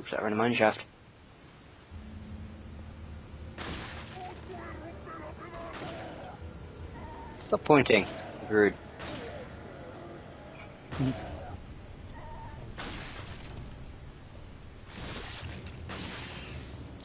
Set her in a mine shaft. Stop pointing. Rude.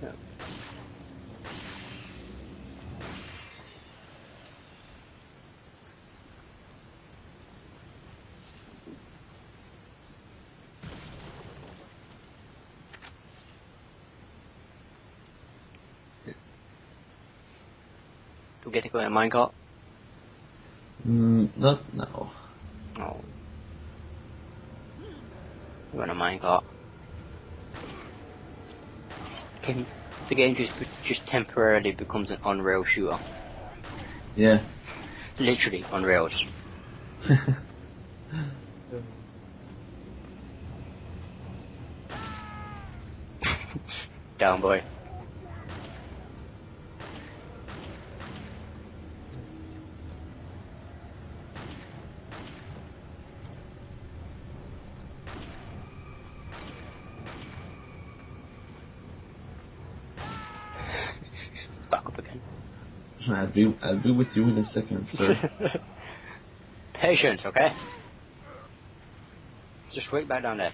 Yeah. Do we get to go in a minecart? Not now. No. We're in a minecart. The game just temporarily becomes an on-rail shooter. Yeah. Literally on rails. Down, boy. Back up again. I'll be with you in a second, sir. Patience, okay? Just wait back down there.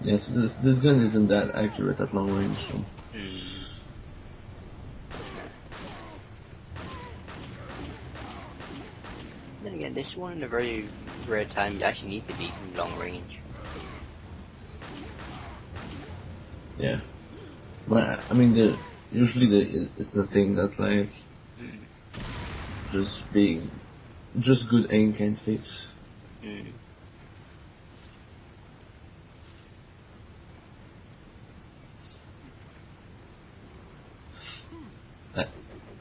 Yes, this gun isn't that accurate at long range, so. Then again, this one in a very rare time you actually need to be in long range. Yeah. But I mean, usually it's the thing that like just good aim can fix.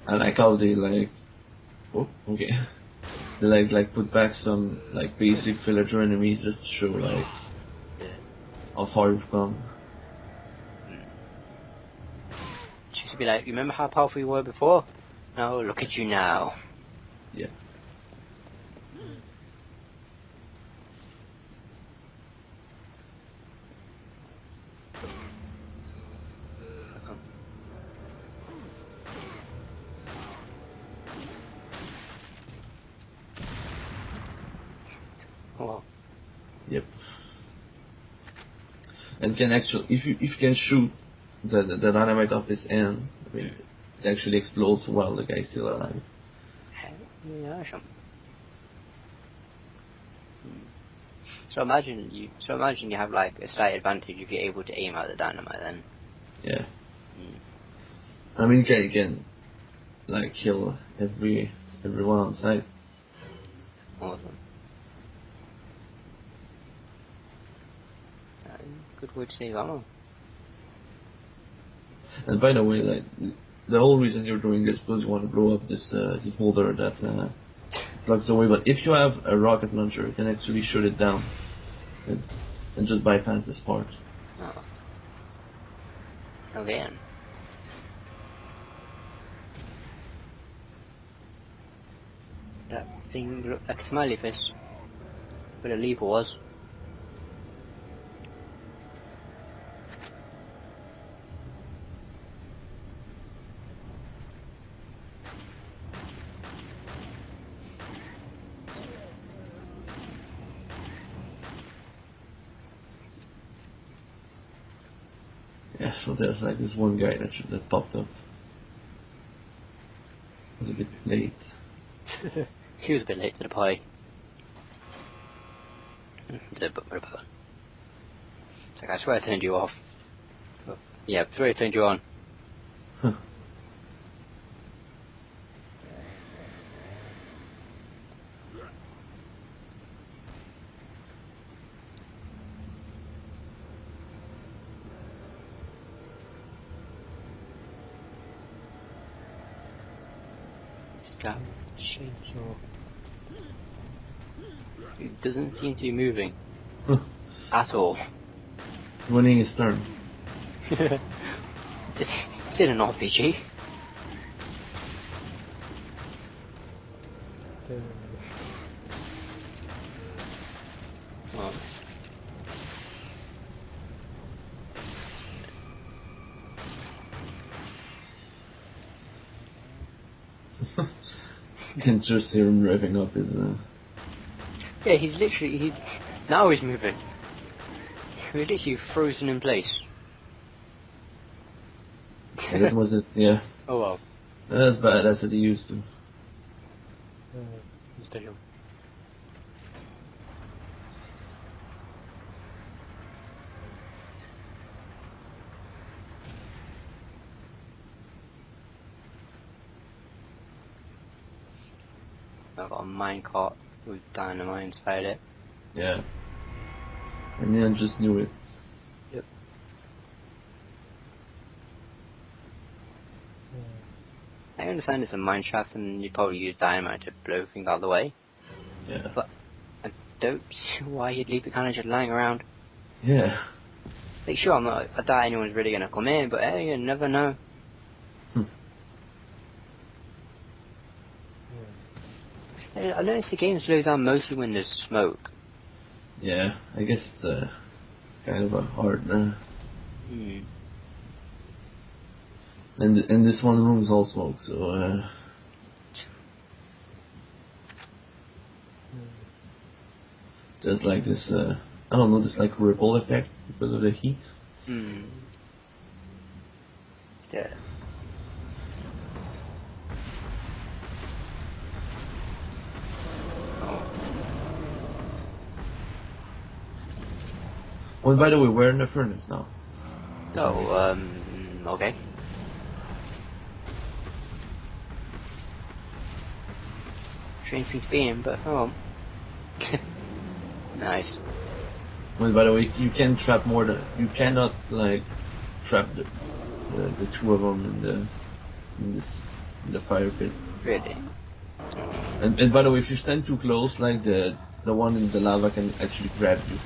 I like how they like. Oh, okay. They like put back some like basic villager enemies just to show like how far you've come. Just to be like, you remember how powerful you were before? No, look at you now. Yeah. Oh. Yep. And can actually, if you can shoot the dynamite off his hand, I mean, it actually explodes while the guy's still alive. Yeah, sure. So imagine you have like a slight advantage if you're able to aim at the dynamite then. Yeah. I mean, you can like kill everyone on site. Awesome. Good way to save ammo. And by the way, like the whole reason you're doing this because you want to blow up this this molder that blocks the way. But if you have a rocket launcher, you can actually shoot it down and just bypass this part. Oh. Okay. That thing looked like a smiley face. Where the lever was. Yeah, so there's like this one guy that popped up. It was a bit late. He was a bit late to the party. It's like, I swear I turned you off. Oh, yeah, I swear I turned you on. Huh. Scout chainsaw. It doesn't seem to be moving. At all. Running his turn. It's in an RPG. You can just hear him revving up his. Yeah, he's literally. Now he's moving. We're literally frozen in place. And it was it, yeah. Oh well. Not as bad as it used to. Special. I've got a minecart with dynamite inside it. Yeah. And then just knew it. Yep. I understand it's a mine shaft and you'd probably use dynamite to blow things out of the way. Yeah. But I don't see why you'd leave it kind of just lying around. Yeah. Like, sure, I doubt anyone's really gonna come in, but hey, you never know. I noticed the game slows down mostly when there's smoke. Yeah, I guess it's kind of a hard. And this one room is all smoke, so there's like this I don't know, this like ripple effect because of the heat. Yeah. Oh, and by the way, we're in the furnace now. Oh, okay. Strange thing to be in, but oh. Nice. Well, by the way, you can trap more than you cannot like trap the two of them in the fire pit. Really? And by the way, if you stand too close, like the one in the lava can actually grab you.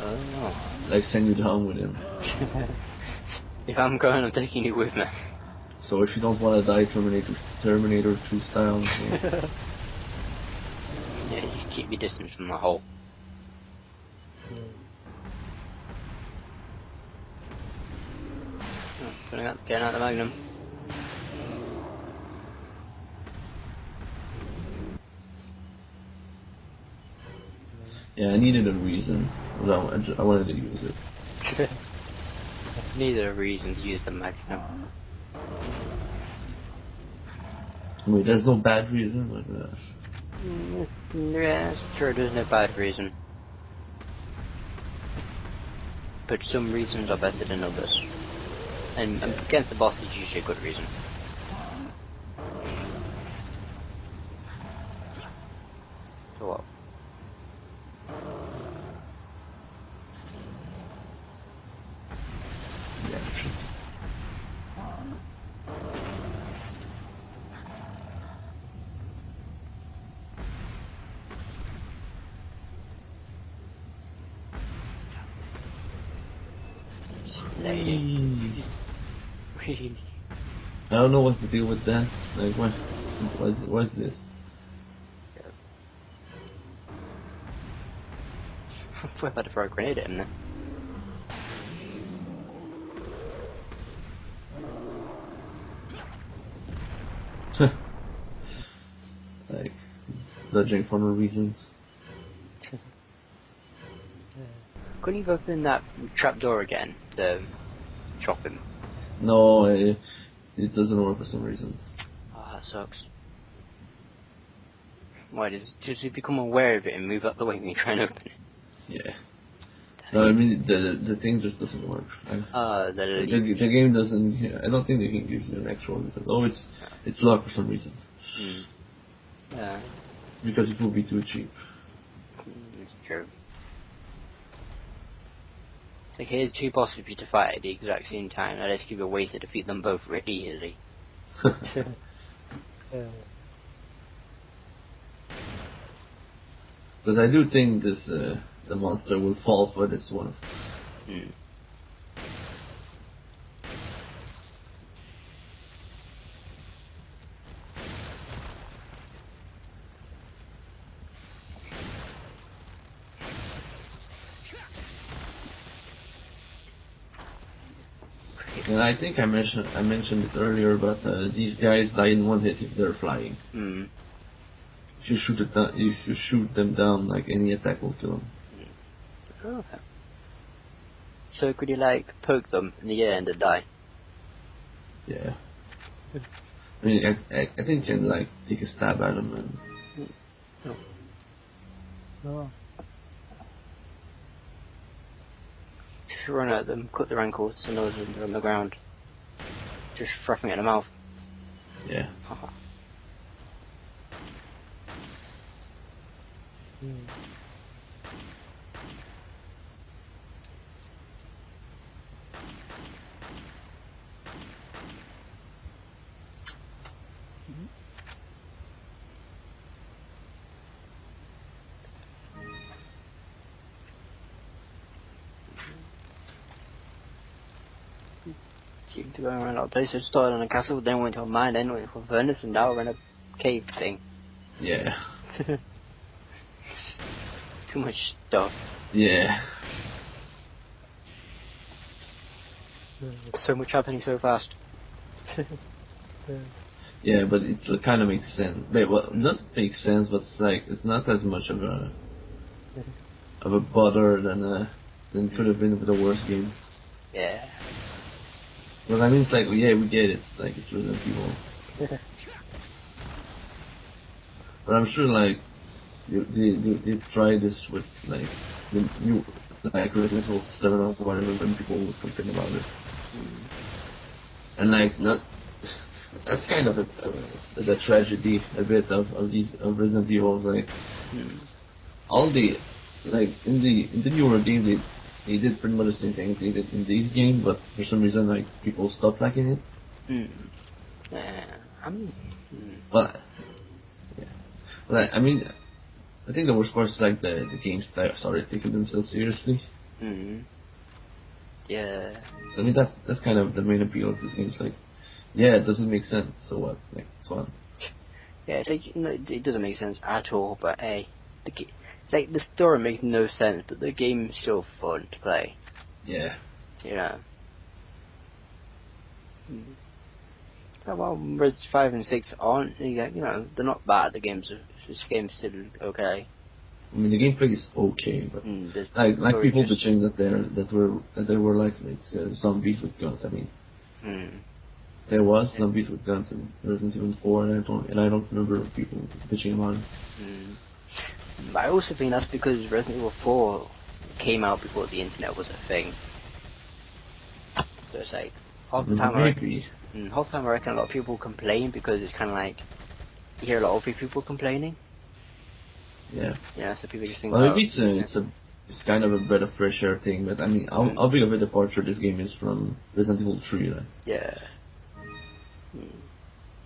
Oh. Like send you down with him. If I'm going, I'm taking you with me. So if you don't want to die Terminator 2 style. Yeah, you keep your distance from the hole. Oh, getting out the magnum. Yeah, I needed a reason. I wanted to use it. Neither a reason to use the magnum. I mean, there's no bad reason, but Yeah, sure, there's no bad reason. But some reasons are better than others. And against the boss is usually a good reason. So what? yeah. Lady. Really? I don't know what's the deal with that. Like, what's this? We're about to throw a grenade at him then. Like, dodging for no reason. Couldn't you open that trapdoor again to chop him? No, it doesn't work for some reason. Oh, that sucks. Why, does you become aware of it and move up the way when you try and open it? Yeah. No, I mean, the thing just doesn't work. The game doesn't. I don't think the game gives you an extra one. It says, oh, it's locked for some reason. Yeah. Because it will be too cheap. It's true. It's like, here's two bosses for you to fight at the exact same time. Now let's give you a way to defeat them both really easily. Because I do think this the monster will fall for this one. And I think I mentioned it earlier, but these guys die in one hit if they're flying. Mm. If you shoot them down, like any attack will kill them. Okay. So could you like poke them in the air and they die? Yeah. I mean, I think you can like take a stab at them and. Oh. Just run at them, cut their ankles, and those are on the ground. Just frothing at the mouth. Yeah. Seem to go around a lot of places. Started on a castle, then went to a mine, then went to a furnace, and now we're in a cave thing. Yeah. Too much stuff. Yeah. So much happening so fast. Yeah, but it kind of makes sense. Wait, well, it does make sense, but it's like it's not as much of a bother than it could have been with a worse game. Yeah. Well, I mean, it's like yeah, we get it. It's like it's Resident Evil. But I'm sure like they try this with like the new like Resident Evil 7 or whatever, when people would complain about it. And like not that's kind of the tragedy a bit of Resident Evil. Like all the like in the newer game they did pretty much the same thing they did in these games, but for some reason like people stopped liking it. But yeah, but I mean I think the worst part is like the games that started taking themselves seriously. Yeah. I mean that's kind of the main appeal of this game. It's like, yeah, it doesn't make sense, so what? Like it's fun. Yeah, it's like, no, it doesn't make sense at all, but hey, like the story makes no sense, but the game's still fun to play. Yeah. You know. So, well, Resident 5 and 6 aren't, you know, they're not bad. The game's still okay. I mean, the gameplay is okay, but like people bitching that there were like zombies with guns. I mean, there was zombies with guns in Resident Evil 4, and I don't remember people bitching about it. But I also think that's because Resident Evil 4 came out before the internet was a thing. So it's like half the time I reckon a lot of people complain because it's kind of like you hear a lot of people complaining. Yeah. Yeah, so people just think. Well, maybe it's kind of a breath of fresh air thing, but I mean, how big of a departure this game is from Resident Evil 3, right? Yeah.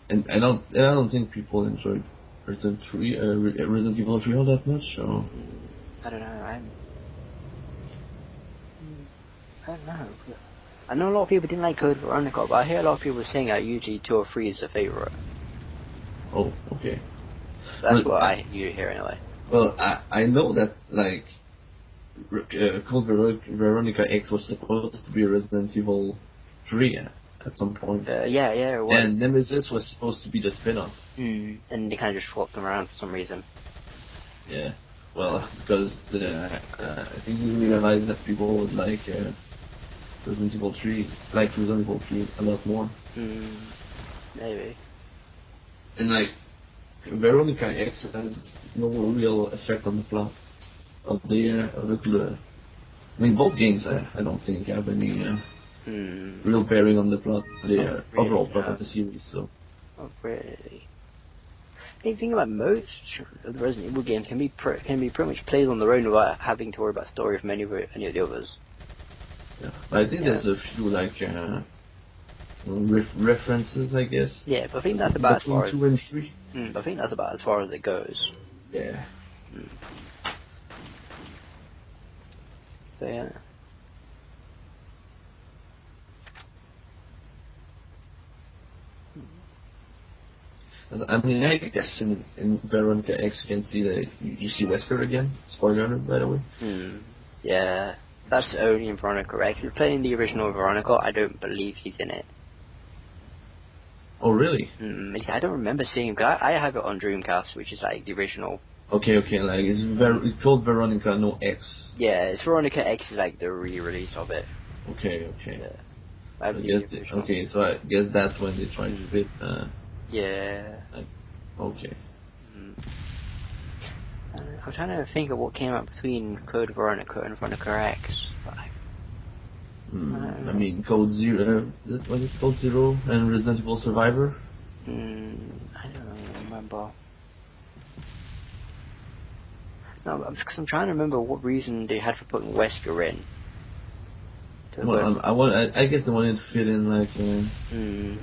And I don't think people enjoyed Resident Evil 3 all that much. So I don't know. I don't know. I know a lot of people didn't like Code Veronica, but I hear a lot of people saying that usually 2 or 3 is their favorite. Oh, okay. That's what I usually hear anyway. Well, I know that like Code Veronica X was supposed to be Resident Evil 3 at some point. Yeah, it was. And Nemesis was supposed to be the spin-off. And they kind of just swapped them around for some reason. Yeah. Well, because I think we realized that people would like Resident Evil 3, a lot more. Maybe. And like, Veronica X has no real effect on the plot of the I mean, both games I don't think have any real bearing on the plot, the overall plot of the series. So. Oh really? The thing about most of the Resident Evil games can be pretty much played on their own without having to worry about story from any of the others. Yeah, but I think there's a few like references, I guess. Yeah, but I think that's about as far as 2 and 3. I think that's about as far as it goes. Yeah. So yeah. I mean, I guess in Veronica X you can see that you see Wesker again. Spoiler alert, by the way. Yeah. That's only in Veronica Rex. If you're playing the original Veronica, I don't believe he's in it. Oh, really? I don't remember seeing him. I have it on Dreamcast, which is like the original. Okay, like it's called Veronica, no X. Yeah, it's Veronica X is like the re-release of it. Okay. Yeah, I I believe guess the original. okay, so I guess that's when they try to fit. Yeah. Like, okay. I'm trying to think of what came out between Code Veronica and Veronica X. I mean, Code Zero. Was it Code Zero and Resident Evil Survivor? I don't remember. No, because I'm trying to remember what reason they had for putting Wesker in. Well, I guess they wanted to fit in like.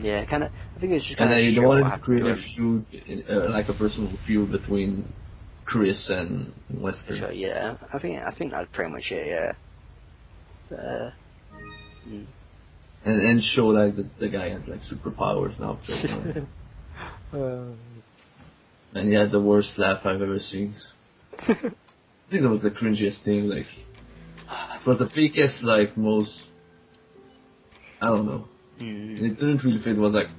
Yeah, kind of. I think it's just And kind of they show what wanted to happened create to a him. feud, like a personal feud between Chris and Wesker. So yeah, I think that's pretty much it. Yeah. And show like the guy has like superpowers now. And he had the worst laugh I've ever seen. I think that was the cringiest thing. Like, it was the fakest, like most. I don't know. And it didn't really fit. It was like,